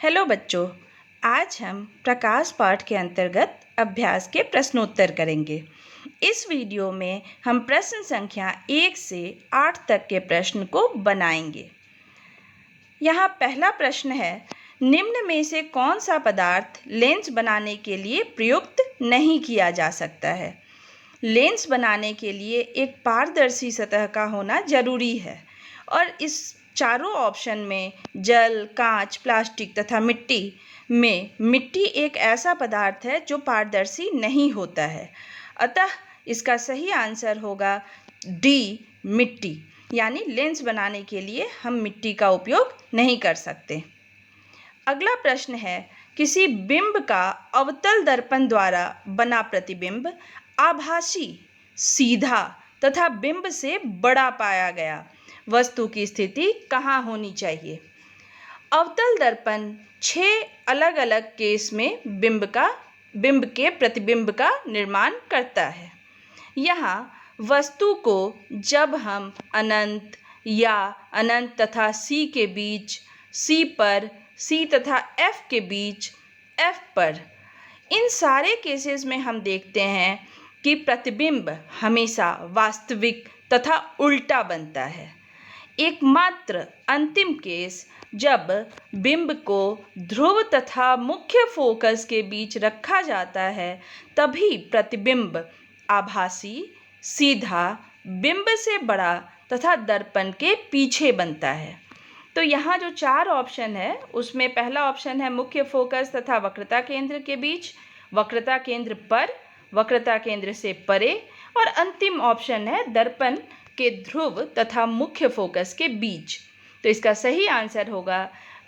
Hello बच्चों, आज हम प्रकाश पाठ के अंतर्गत अभ्यास के प्रश्नोत्तर करेंगे। इस वीडियो में हम प्रश्न संख्या 1 से 8 तक के प्रश्न को बनाएंगे। यहाँ पहला प्रश्न है, निम्न में से कौन सा पदार्थ लेंस बनाने के लिए प्रयुक्त नहीं किया जा सकता है? लेंस बनाने के लिए एक पारदर्शी सतह का होना जरूरी है और इस चारों ऑप्शन में जल, कांच, प्लास्टिक तथा मिट्टी एक ऐसा पदार्थ है जो पारदर्शी नहीं होता है। अतः इसका सही आंसर होगा डी, मिट्टी। यानी लेंस बनाने के लिए हम मिट्टी का उपयोग नहीं कर सकते। अगला प्रश्न है, किसी बिंब का अवतल दर्पण द्वारा बना प्रतिबिंब आभासी, सीधा तथा बिंब से बड़ा पाया गया वस्तु की स्थिति कहाँ होनी चाहिए? अवतल दर्पण 6 अलग अलग केस में बिंब के प्रतिबिंब का निर्माण करता है। यहाँ वस्तु को जब हम अनंत या अनंत तथा C के बीच, C पर, C तथा F के बीच, F पर, इन सारे केसेस में हम देखते हैं कि प्रतिबिंब हमेशा वास्तविक तथा उल्टा बनता है। एकमात्र अंतिम केस जब बिंब को ध्रुव तथा मुख्य फोकस के बीच रखा जाता है, तभी प्रतिबिंब आभासी, सीधा, बिंब से बड़ा तथा दर्पण के पीछे बनता है। तो यहाँ जो 4 ऑप्शन है उसमें पहला ऑप्शन है मुख्य फोकस तथा वक्रता केंद्र के बीच, वक्रता केंद्र पर, वक्रता केंद्र से परे, और अंतिम ऑप्शन है दर्पण के ध्रुव तथा मुख्य फोकस के बीच। तो इसका सही आंसर होगा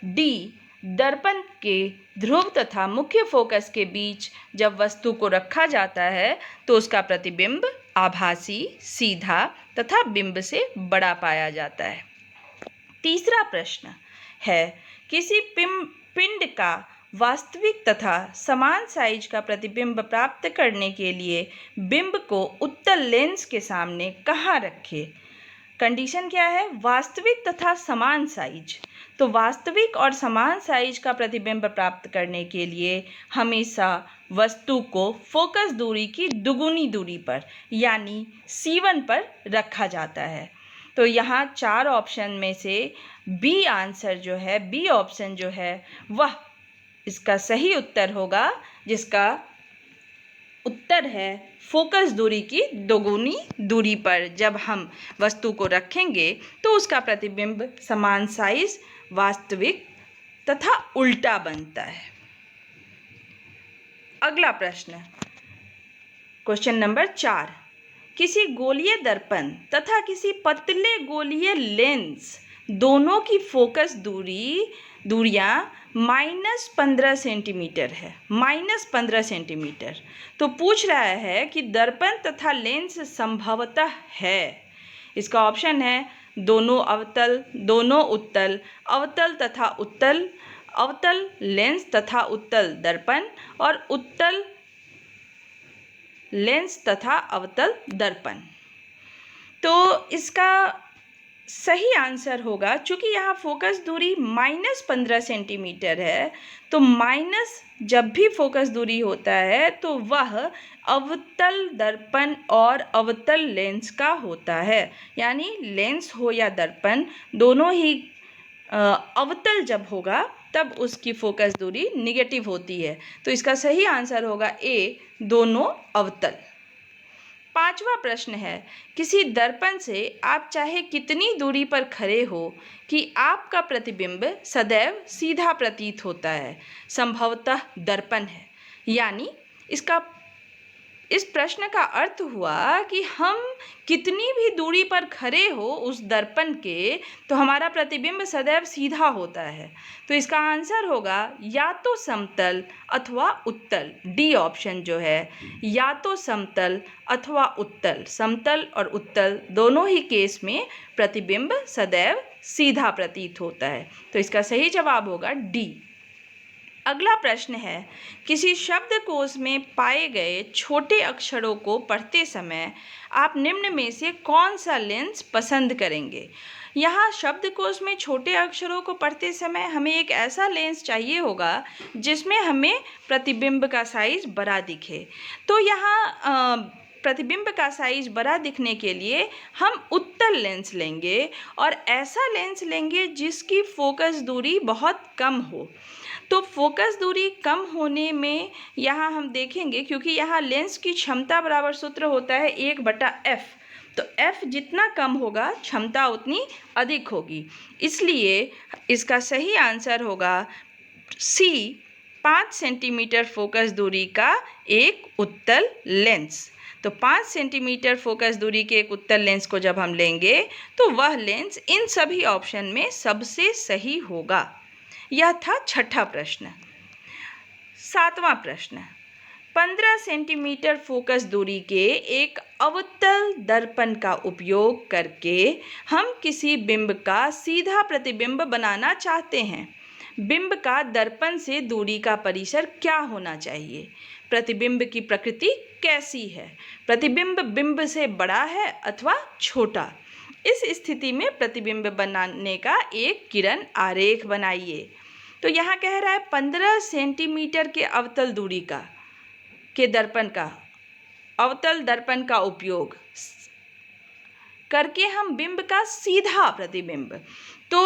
डी, दर्पण के ध्रुव तथा मुख्य फोकस के बीच जब वस्तु को रखा जाता है तो उसका प्रतिबिंब आभासी, सीधा तथा बिंब से बड़ा पाया जाता है। तीसरा प्रश्न है, किसी पिंड का वास्तविक तथा समान साइज का प्रतिबिंब प्राप्त करने के लिए बिंब को उत्तल लेंस के सामने कहाँ रखें? कंडीशन क्या है? वास्तविक तथा समान साइज। तो वास्तविक और समान साइज का प्रतिबिंब प्राप्त करने के लिए हमेशा वस्तु को फोकस दूरी की दुगुनी दूरी पर यानी C1 पर रखा जाता है। तो यहाँ 4 ऑप्शन में से बी ऑप्शन जो है वह इसका सही उत्तर होगा, जिसका उत्तर है फोकस दूरी की दोगुनी दूरी पर जब हम वस्तु को रखेंगे तो उसका प्रतिबिंब समान साइज, वास्तविक तथा उल्टा बनता है। अगला प्रश्न, क्वेश्चन नंबर 4, किसी गोलीय दर्पण तथा किसी पतले गोलीय लेंस दोनों की फोकस दूरियां -15 सेंटीमीटर है। -15 सेंटीमीटर। तो पूछ रहा है कि दर्पण तथा लेंस संभवतः है। इसका ऑप्शन है दोनों अवतल, दोनों उत्तल, अवतल तथा उत्तल, अवतल लेंस तथा उत्तल दर्पण, और उत्तल लेंस तथा अवतल दर्पण। तो इसका सही आंसर होगा, चूँकि यहाँ फोकस दूरी -15 सेंटीमीटर है, तो माइनस जब भी फोकस दूरी होता है तो वह अवतल दर्पण और अवतल लेंस का होता है। यानी लेंस हो या दर्पण दोनों ही अवतल जब होगा तब उसकी फोकस दूरी निगेटिव होती है। तो इसका सही आंसर होगा ए, दोनों अवतल। 5वां प्रश्न है, किसी दर्पण से आप चाहे कितनी दूरी पर खड़े हो कि आपका प्रतिबिंब सदैव सीधा प्रतीत होता है, संभवतः दर्पण है। यानी इस प्रश्न का अर्थ हुआ कि हम कितनी भी दूरी पर खड़े हो उस दर्पण के, तो हमारा प्रतिबिंब सदैव सीधा होता है। तो इसका आंसर होगा या तो समतल अथवा उत्तल। डी ऑप्शन जो है, या तो समतल अथवा उत्तल। समतल और उत्तल दोनों ही केस में प्रतिबिंब सदैव सीधा प्रतीत होता है। तो इसका सही जवाब होगा डी। अगला प्रश्न है, किसी शब्दकोश में पाए गए छोटे अक्षरों को पढ़ते समय आप निम्न में से कौन सा लेंस पसंद करेंगे। यहाँ शब्दकोश में छोटे अक्षरों को पढ़ते समय हमें एक ऐसा लेंस चाहिए होगा जिसमें हमें प्रतिबिंब का साइज बड़ा दिखे। तो यहाँ प्रतिबिंब का साइज बड़ा दिखने के लिए हम उत्तल लेंस लेंगे और ऐसा लेंस लेंगे जिसकी फोकस दूरी बहुत कम हो। तो फोकस दूरी कम होने में यहाँ हम देखेंगे, क्योंकि यहाँ लेंस की क्षमता बराबर सूत्र होता है 1/f, तो f जितना कम होगा क्षमता उतनी अधिक होगी। इसलिए इसका सही आंसर होगा C, 5 सेंटीमीटर फोकस दूरी का एक उत्तल लेंस। तो 5 सेंटीमीटर फोकस दूरी के एक उत्तल लेंस को जब हम लेंगे तो वह लेंस इन सभी ऑप्शन में सबसे सही होगा। यह था छठा प्रश्न। सातवां प्रश्न, 15 सेंटीमीटर फोकस दूरी के एक अवतल दर्पण का उपयोग करके हम किसी बिंब का सीधा प्रतिबिंब बनाना चाहते हैं। बिंब का दर्पण से दूरी का परिसर क्या होना चाहिए? प्रतिबिंब की प्रकृति कैसी है? प्रतिबिंब बिंब से बड़ा है अथवा छोटा? इस स्थिति में प्रतिबिंब बनाने का एक किरण आरेख बनाइए। तो यहाँ कह रहा है 15 सेंटीमीटर के अवतल दूरी के दर्पण का, अवतल दर्पण का उपयोग करके हम बिंब का सीधा प्रतिबिंब। तो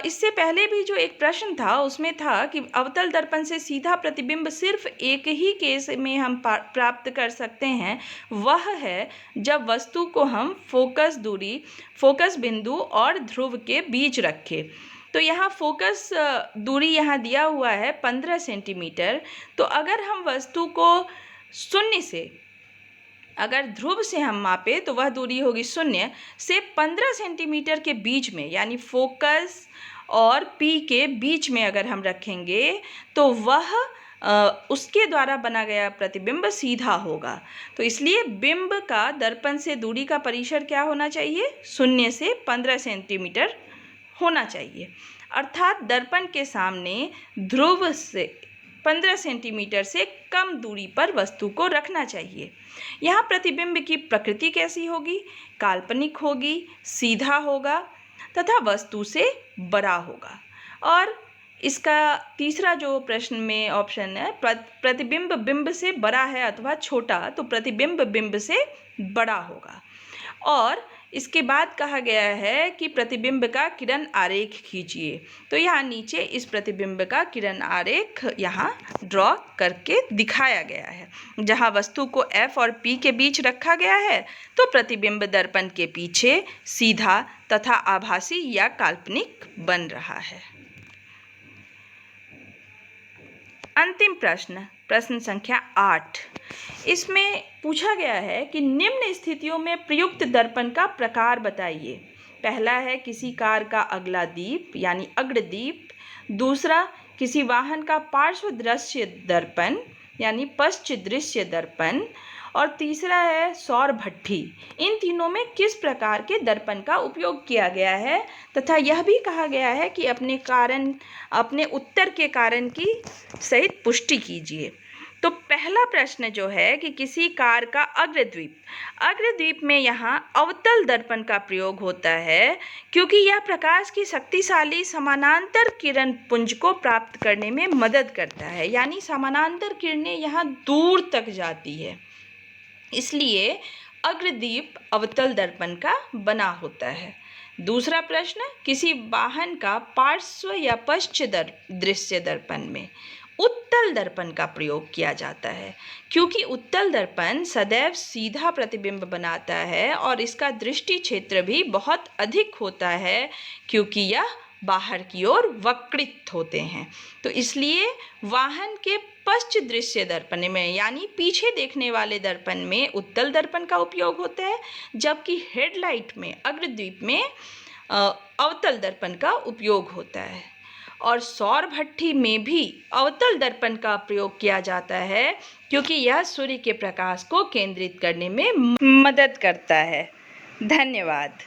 इससे पहले भी जो एक प्रश्न था उसमें था कि अवतल दर्पण से सीधा प्रतिबिंब सिर्फ एक ही केस में हम प्राप्त कर सकते हैं, वह है जब वस्तु को हम फोकस बिंदु और ध्रुव के बीच रखें। तो यहाँ फोकस दूरी यहाँ दिया हुआ है 15 सेंटीमीटर। तो अगर हम वस्तु को शून्य से, अगर ध्रुव से हम मापें तो वह दूरी होगी 0 से 15 सेंटीमीटर के बीच में, यानी फोकस और P के बीच में अगर हम रखेंगे तो वह उसके द्वारा बना गया प्रतिबिंब सीधा होगा। तो इसलिए बिंब का दर्पण से दूरी का परिसर क्या होना चाहिए? 0 से 15 सेंटीमीटर होना चाहिए। अर्थात दर्पण के सामने ध्रुव से 15 सेंटीमीटर से कम दूरी पर वस्तु को रखना चाहिए। यहाँ प्रतिबिंब की प्रकृति कैसी होगी? काल्पनिक होगी, सीधा होगा तथा वस्तु से बड़ा होगा। और इसका तीसरा जो प्रश्न में ऑप्शन है, प्रतिबिंब बिंब से बड़ा है अथवा छोटा, तो प्रतिबिंब बिंब से बड़ा होगा। और इसके बाद कहा गया है कि प्रतिबिंब का किरण आरेख खींचिए। तो यहाँ नीचे इस प्रतिबिंब का किरण आरेख यहाँ ड्रॉ करके दिखाया गया है। जहाँ वस्तु को F और P के बीच रखा गया है तो प्रतिबिंब दर्पण के पीछे सीधा तथा आभासी या काल्पनिक बन रहा है। अंतिम प्रश्न, प्रश्न संख्या 8। इसमें पूछा गया है कि निम्न स्थितियों में प्रयुक्त दर्पण का प्रकार बताइए। पहला है किसी कार का अगला दीप यानी अग्रदीप, दूसरा किसी वाहन का पार्श्व दृश्य दर्पण यानी पश्च दृश्य दर्पण, और तीसरा है सौर भट्ठी। इन तीनों में किस प्रकार के दर्पण का उपयोग किया गया है तथा यह भी कहा गया है कि अपने उत्तर के कारण की सहित पुष्टि कीजिए। तो पहला प्रश्न जो है कि किसी कार का अग्रद्वीप में यहाँ अवतल दर्पण का प्रयोग होता है, क्योंकि यह प्रकाश की शक्तिशाली समानांतर किरण पुंज को प्राप्त करने में मदद करता है, यानी समानांतर किरणें यहाँ दूर तक जाती है, इसलिए अग्रदीप अवतल दर्पण का बना होता है। दूसरा प्रश्न, किसी वाहन का पार्श्व या पश्च दृश्य दर्पण में उत्तल दर्पण का प्रयोग किया जाता है, क्योंकि उत्तल दर्पण सदैव सीधा प्रतिबिंब बनाता है और इसका दृष्टि क्षेत्र भी बहुत अधिक होता है, क्योंकि यह बाहर की ओर वक्रित होते हैं। तो इसलिए वाहन के पश्च दृश्य दर्पण में यानी पीछे देखने वाले दर्पण में उत्तल दर्पण का उपयोग होता है, जबकि हेडलाइट में अग्रद्वीप में अवतल दर्पण का उपयोग होता है। और सौर भट्ठी में भी अवतल दर्पण का प्रयोग किया जाता है, क्योंकि यह सूर्य के प्रकाश को केंद्रित करने में मदद करता है। धन्यवाद।